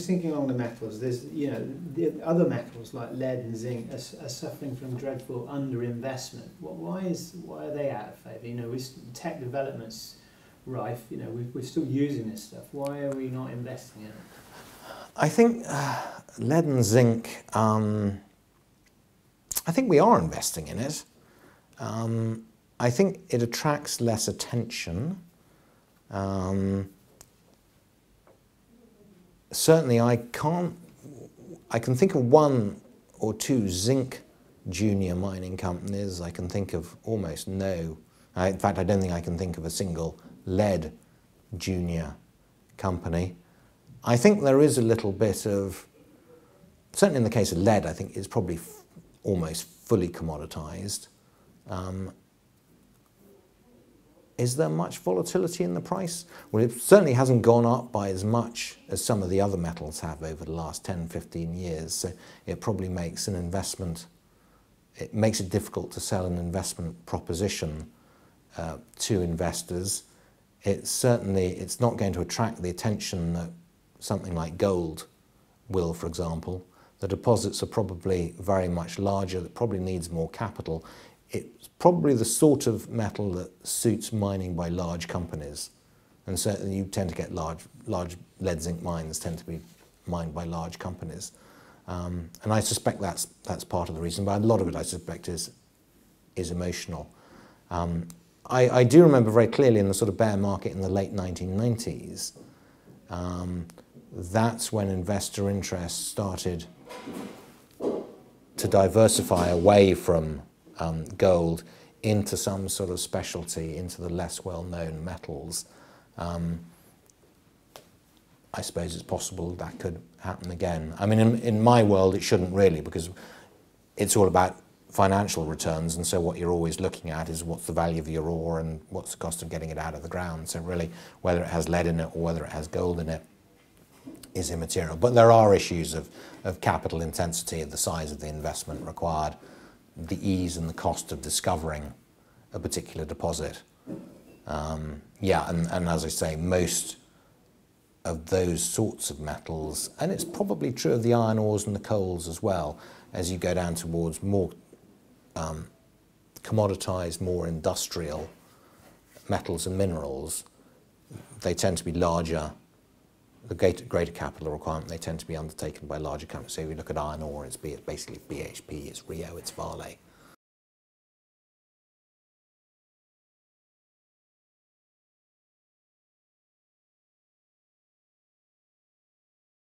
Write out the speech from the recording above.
just thinking along the metals. There's, the other metals like lead and zinc are suffering from dreadful underinvestment. Why are they out of favour? Tech development's rife. We're still using this stuff. Why are we not investing in it? I think lead and zinc. I think we are investing in it. I think it attracts less attention. Certainly, I can think of one or two zinc junior mining companies. I can think of almost no. In fact, I don't think I can think of a single lead junior company. I think there is a little bit of, certainly in the case of lead, I think it's probably almost fully commoditized. Is there much volatility in the price? Well, it certainly hasn't gone up by as much as some of the other metals have over the last 10, 15 years. So it probably makes an investment, it makes it difficult to sell an investment proposition to investors. It's not going to attract the attention that something like gold will, for example. The deposits are probably very much larger, that probably needs more capital. It's probably the sort of metal that suits mining by large companies. And certainly you tend to get large lead zinc mines tend to be mined by large companies. And I suspect that's part of the reason, but a lot of it I suspect is emotional. I do remember very clearly in the sort of bear market in the late 1990s, that's when investor interest started to diversify away from gold into some sort of specialty, into the less well-known metals. I suppose it's possible that could happen again. I mean, in my world, it shouldn't really, because it's all about financial returns, and so what you're always looking at is what's the value of your ore and what's the cost of getting it out of the ground. So really, whether it has lead in it or whether it has gold in it is immaterial. But there are issues of capital intensity, of the size of the investment required, the ease and the cost of discovering a particular deposit. And as I say, most of those sorts of metals, and it's probably true of the iron ores and the coals as well, as you go down towards more commoditized, more industrial metals and minerals, they tend to be larger. The greater capital requirement, they tend to be undertaken by larger companies. So if you look at iron ore, it's basically BHP, it's Rio, it's Vale.